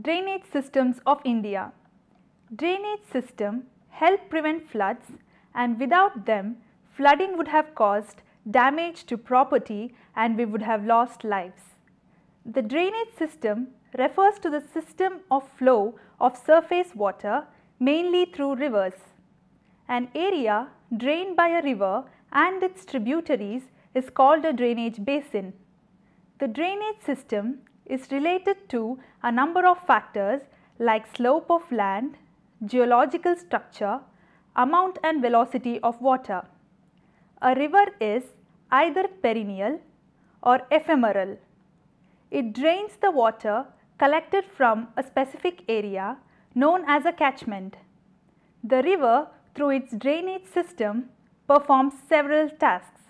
Drainage systems of India. Drainage system help prevent floods, and without them flooding would have caused damage to property and we would have lost lives. The drainage system refers to the system of flow of surface water mainly through rivers. An area drained by a river and its tributaries is called a drainage basin. The drainage system is related to a number of factors like slope of land, geological structure, amount and velocity of water. A river is either perennial or ephemeral. It drains the water collected from a specific area known as a catchment. The river, through its drainage system, performs several tasks.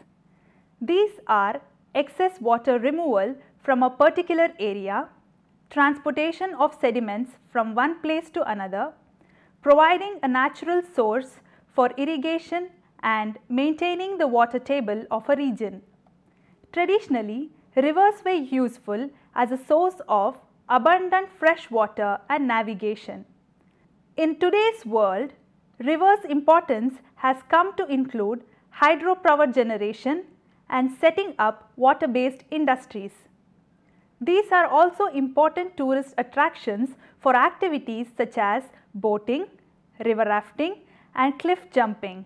These are excess water removal from a particular area, transportation of sediments from one place to another, providing a natural source for irrigation and maintaining the water table of a region. Traditionally, rivers were useful as a source of abundant fresh water and navigation. In today's world, rivers' importance has come to include hydropower generation and setting up water-based industries. These are also important tourist attractions for activities such as boating, river rafting and cliff jumping.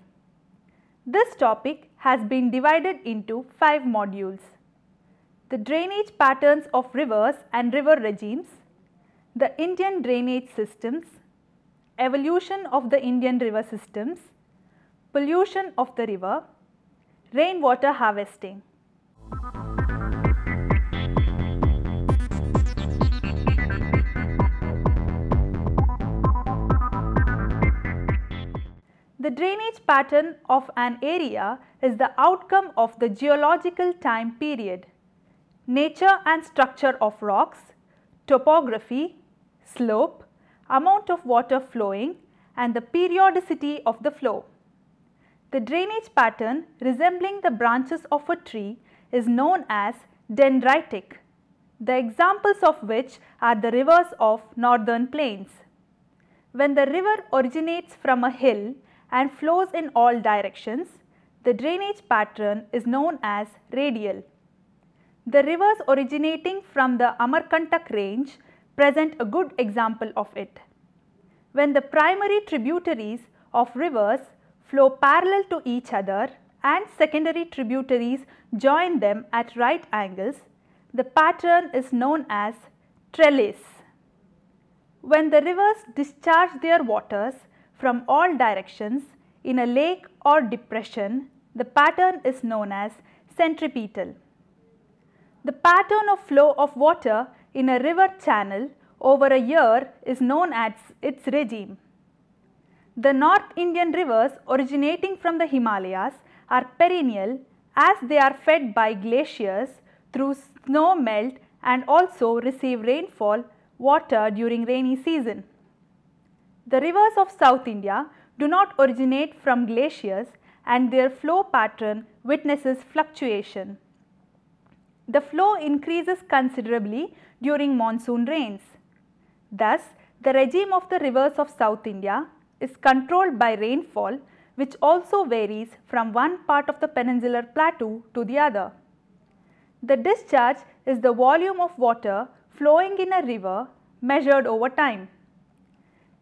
This topic has been divided into 5 modules: the drainage patterns of rivers and river regimes, the Indian drainage systems, evolution of the Indian river systems, pollution of the river, rainwater harvesting. The drainage pattern of an area is the outcome of the geological time period, nature and structure of rocks, topography, slope, amount of water flowing and the periodicity of the flow. The drainage pattern resembling the branches of a tree is known as dendritic, the examples of which are the rivers of northern plains. When the river originates from a hill and flows in all directions, the drainage pattern is known as radial. The rivers originating from the Amarkantak range present a good example of it. When the primary tributaries of rivers flow parallel to each other and secondary tributaries join them at right angles, the pattern is known as trellis. When the rivers discharge their waters from all directions in a lake or depression, the pattern is known as centripetal. The pattern of flow of water in a river channel over a year is known as its regime. The North Indian rivers originating from the Himalayas are perennial as they are fed by glaciers through snow melt and also receive rainfall water during rainy season. The rivers of South India do not originate from glaciers and their flow pattern witnesses fluctuation. The flow increases considerably during monsoon rains. Thus, the regime of the rivers of South India is controlled by rainfall, which also varies from one part of the peninsular plateau to the other. The discharge is the volume of water flowing in a river measured over time.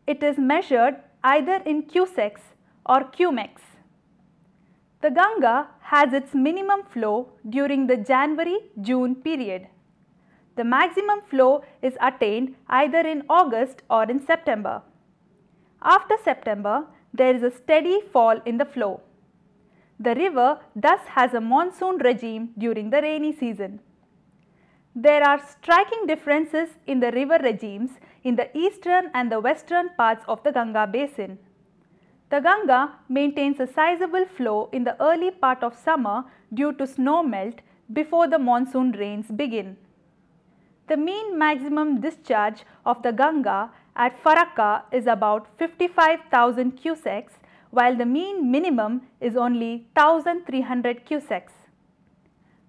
It is measured either in cusecs or cumecs. The Ganga has its minimum flow during the January-June period. The maximum flow is attained either in August or in September. After September, there is a steady fall in the flow. The river thus has a monsoon regime during the rainy season. There are striking differences in the river regimes in the eastern and the western parts of the Ganga basin. The Ganga maintains a sizable flow in the early part of summer due to snow melt before the monsoon rains begin. The mean maximum discharge of the Ganga at Farakka is about 55,000 cusecs, while the mean minimum is only 1,300 cusecs.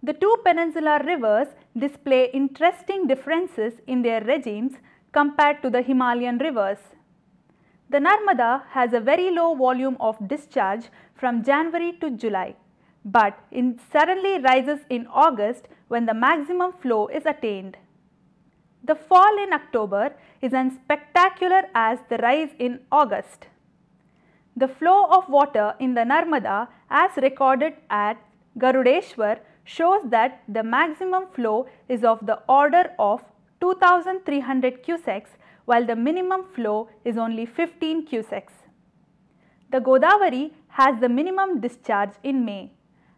The two peninsular rivers display interesting differences in their regimes compared to the Himalayan rivers. The Narmada has a very low volume of discharge from January to July, but it suddenly rises in August when the maximum flow is attained. The fall in October is as spectacular as the rise in August. The flow of water in the Narmada as recorded at Garudeshwar shows that the maximum flow is of the order of 2300 cusecs while the minimum flow is only 15 cusecs. The Godavari has the minimum discharge in May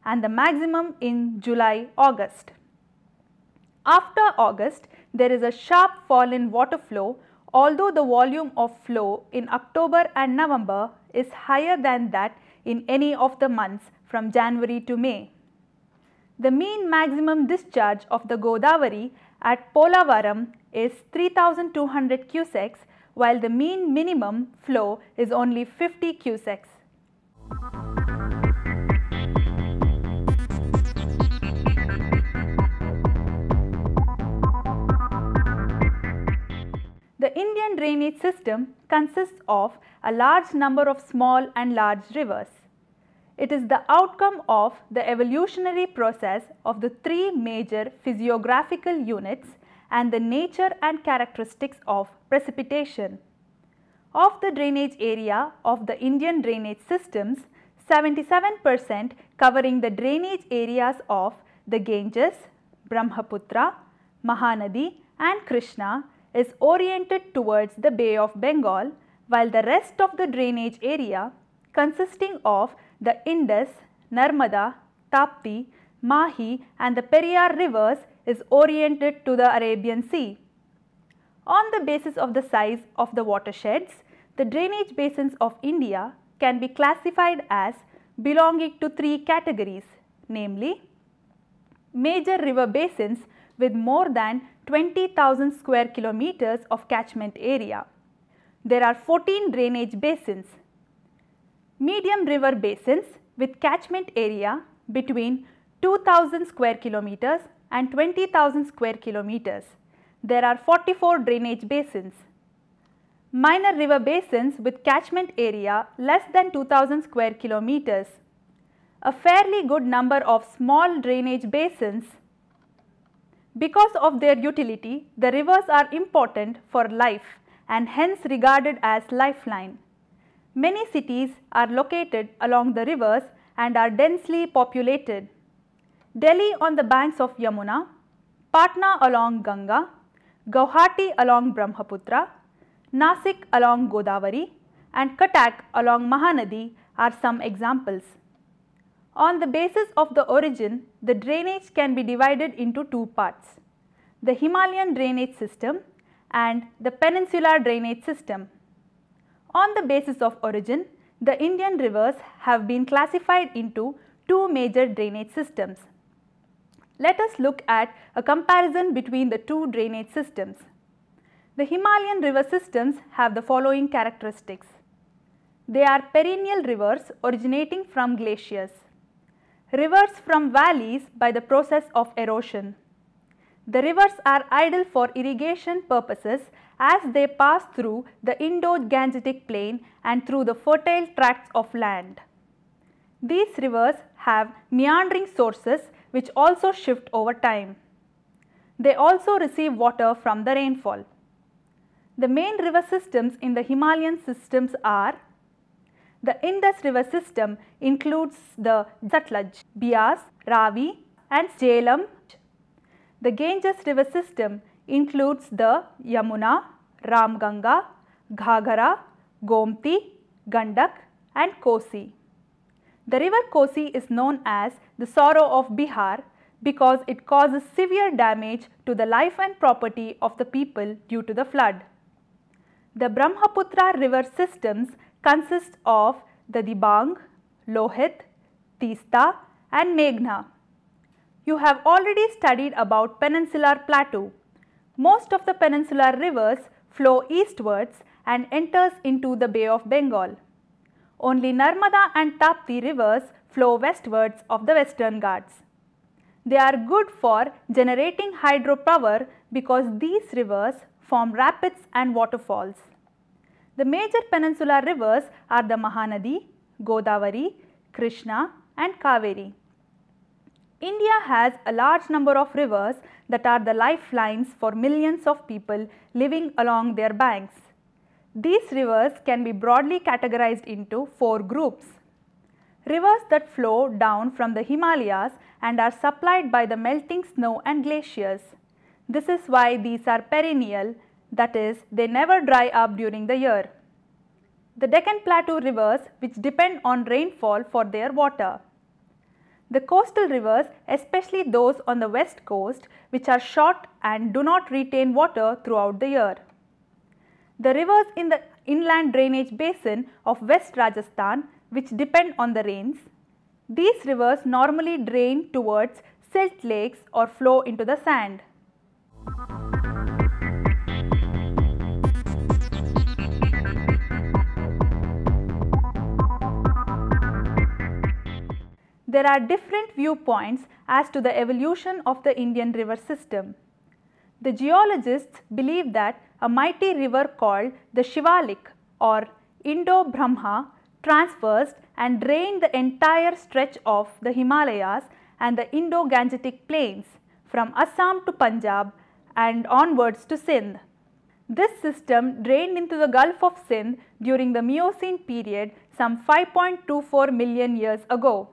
and the maximum in July-August. After August, there is a sharp fall in water flow, although the volume of flow in October and November is higher than that in any of the months from January to May. The mean maximum discharge of the Godavari at Polavaram is 3200 cusecs while the mean minimum flow is only 50 cusecs. The Indian drainage system consists of a large number of small and large rivers. It is the outcome of the evolutionary process of the three major physiographical units and the nature and characteristics of precipitation. Of the drainage area of the Indian drainage systems, 77% covering the drainage areas of the Ganges, Brahmaputra, Mahanadi and Krishna is oriented towards the Bay of Bengal, while the rest of the drainage area consisting of the Indus, Narmada, Tapti, Mahi and the Periyar rivers is oriented to the Arabian Sea. On the basis of the size of the watersheds, the drainage basins of India can be classified as belonging to three categories, namely major river basins with more than 20,000 square kilometers of catchment area. There are 14 drainage basins. Medium river basins with catchment area between 2,000 square kilometers and 20,000 square kilometers. There are 44 drainage basins. Minor river basins with catchment area less than 2,000 square kilometers. A fairly good number of small drainage basins. Because of their utility, the rivers are important for life and hence regarded as lifeline. Many cities are located along the rivers and are densely populated. Delhi on the banks of Yamuna, Patna along Ganga, Guwahati along Brahmaputra, Nasik along Godavari and Cuttack along Mahanadi are some examples. On the basis of the origin, the drainage can be divided into two parts, the Himalayan drainage system and the peninsular drainage system. On the basis of origin, the Indian rivers have been classified into two major drainage systems. Let us look at a comparison between the two drainage systems. The Himalayan river systems have the following characteristics. They are perennial rivers originating from glaciers, rivers from valleys by the process of erosion. The rivers are ideal for irrigation purposes as they pass through the Indo-Gangetic plain and through the fertile tracts of land. These rivers have meandering sources which also shift over time. They also receive water from the rainfall. The main river systems in the Himalayan systems are: the Indus river system includes the Satluj, Beas, Ravi and Jhelum. The Ganges river system includes the Yamuna, Ramganga, Ghaghara, Gomti, Gandak and Kosi. The river Kosi is known as the sorrow of Bihar because it causes severe damage to the life and property of the people due to the flood. The Brahmaputra river systems consist of the Dibang, Lohit, Teesta and Meghna. You have already studied about peninsular plateau. Most of the peninsular rivers flow eastwards and enters into the Bay of Bengal. Only Narmada and Tapti rivers flow westwards of the Western Ghats. They are good for generating hydropower because these rivers form rapids and waterfalls. The major peninsular rivers are the Mahanadi, Godavari, Krishna and Kaveri. India has a large number of rivers that are the lifelines for millions of people living along their banks. These rivers can be broadly categorized into 4 groups. Rivers that flow down from the Himalayas and are supplied by the melting snow and glaciers. This is why these are perennial, that is, they never dry up during the year. The Deccan Plateau rivers, which depend on rainfall for their water. The coastal rivers, especially those on the west coast, which are short and do not retain water throughout the year. The rivers in the inland drainage basin of West Rajasthan, which depend on the rains. These rivers normally drain towards silt lakes or flow into the sand. There are different viewpoints as to the evolution of the Indian river system. The geologists believe that a mighty river called the Shivalik or Indo-Brahma traversed and drained the entire stretch of the Himalayas and the Indo-Gangetic plains from Assam to Punjab and onwards to Sindh. This system drained into the Gulf of Sindh during the Miocene period some 5.24 million years ago.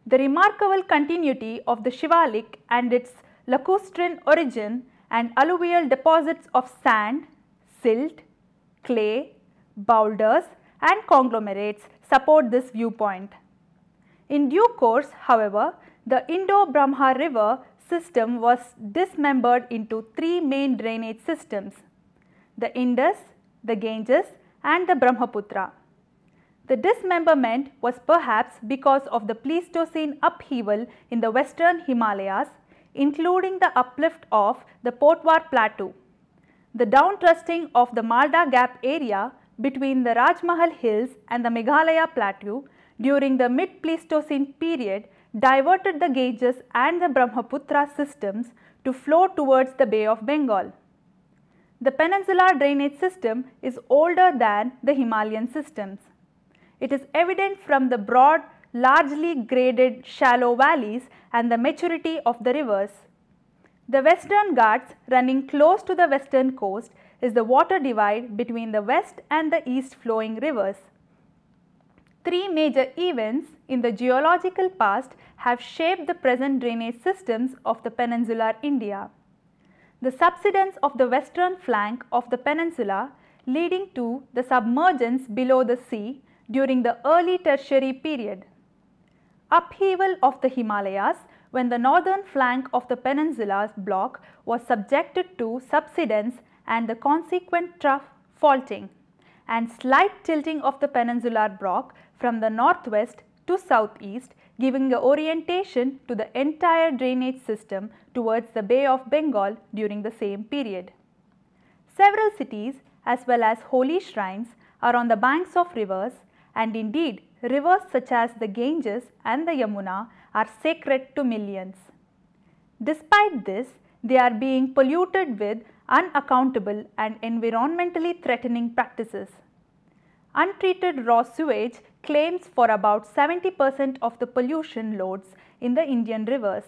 The remarkable continuity of the Shivalik and its lacustrine origin and alluvial deposits of sand, silt, clay, boulders and conglomerates support this viewpoint. In due course, however, the Indo-Brahma river system was dismembered into 3 main drainage systems: the Indus, the Ganges and the Brahmaputra. The dismemberment was perhaps because of the Pleistocene upheaval in the western Himalayas, including the uplift of the Potwar Plateau, the downthrusting of the Malda Gap area between the Rajmahal Hills and the Meghalaya Plateau during the mid-Pleistocene period diverted the Ganges and the Brahmaputra systems to flow towards the Bay of Bengal. The peninsular drainage system is older than the Himalayan systems. It is evident from the broad, largely graded shallow valleys and the maturity of the rivers. The Western Ghats running close to the western coast is the water divide between the west and the east flowing rivers. 3 major events in the geological past have shaped the present drainage systems of the peninsular India. The subsidence of the western flank of the peninsula leading to the submergence below the sea during the early tertiary period. Upheaval of the Himalayas when the northern flank of the peninsula's block was subjected to subsidence and the consequent trough faulting, and slight tilting of the peninsular block from the northwest to southeast, giving the orientation to the entire drainage system towards the Bay of Bengal during the same period. Several cities as well as holy shrines are on the banks of rivers, and indeed rivers such as the Ganges and the Yamuna are sacred to millions. Despite this, they are being polluted with unaccountable and environmentally threatening practices. Untreated raw sewage claims for about 70% of the pollution loads in the Indian rivers.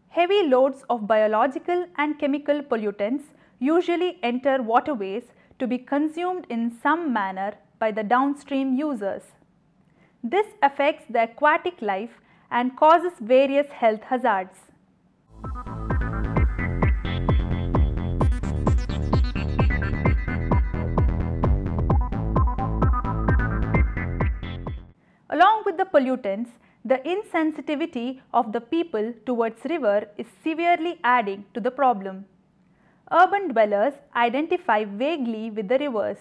Heavy loads of biological and chemical pollutants usually enter waterways to be consumed in some manner by the downstream users. This affects the aquatic life and causes various health hazards. Along with the pollutants, the insensitivity of the people towards river is severely adding to the problem. Urban dwellers identify vaguely with the rivers.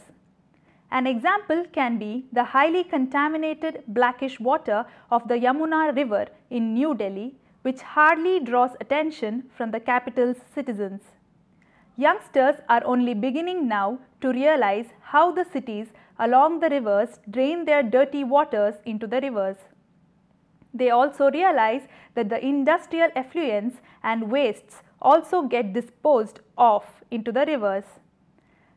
An example can be the highly contaminated blackish water of the Yamuna river in New Delhi, which hardly draws attention from the capital's citizens. Youngsters are only beginning now to realize how the cities along the rivers drain their dirty waters into the rivers. They also realize that the industrial effluents and wastes also get disposed of into the rivers.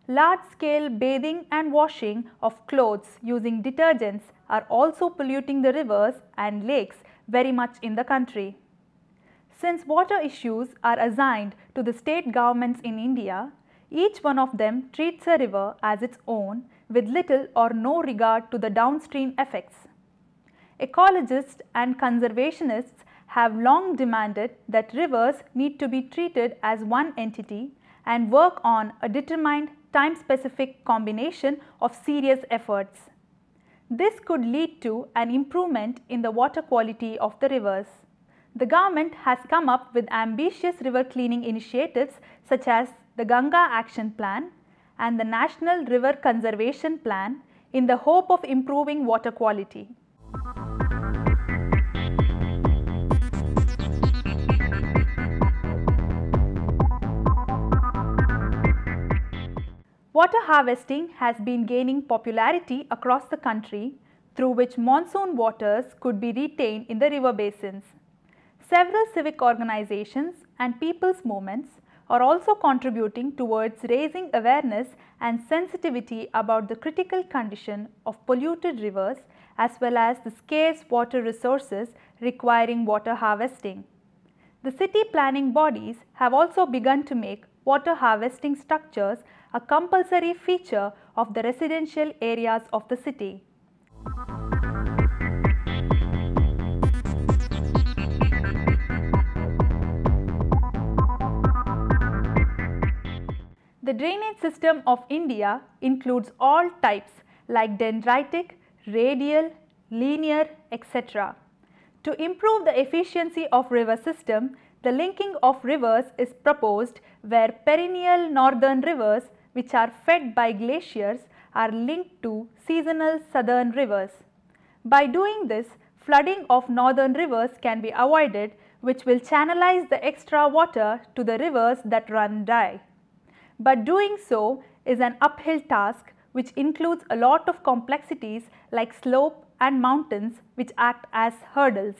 Large-scale bathing and washing of clothes using detergents are also polluting the rivers and lakes very much in the country. Since water issues are assigned to the state governments in India, each one of them treats a river as its own with little or no regard to the downstream effects. Ecologists and conservationists have long demanded that rivers need to be treated as one entity and work on a determined time-specific combination of serious efforts. This could lead to an improvement in the water quality of the rivers. The government has come up with ambitious river cleaning initiatives such as the Ganga Action Plan and the National River Conservation Plan in the hope of improving water quality. Water harvesting has been gaining popularity across the country, through which monsoon waters could be retained in the river basins. Several civic organizations and people's movements are also contributing towards raising awareness and sensitivity about the critical condition of polluted rivers as well as the scarce water resources requiring water harvesting. The city planning bodies have also begun to make water harvesting structures a compulsory feature of the residential areas of the city. The drainage system of India includes all types like dendritic, radial, linear, etc. To improve the efficiency of river system, the linking of rivers is proposed where perennial northern rivers which are fed by glaciers are linked to seasonal southern rivers. By doing this, flooding of northern rivers can be avoided, which will channelize the extra water to the rivers that run dry. But doing so is an uphill task which includes a lot of complexities like slope and mountains which act as hurdles.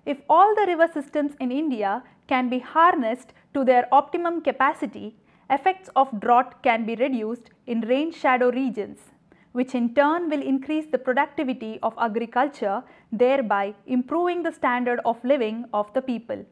If all the river systems in India can be harnessed to their optimum capacity, effects of drought can be reduced in rain shadow regions, which in turn will increase the productivity of agriculture, thereby improving the standard of living of the people.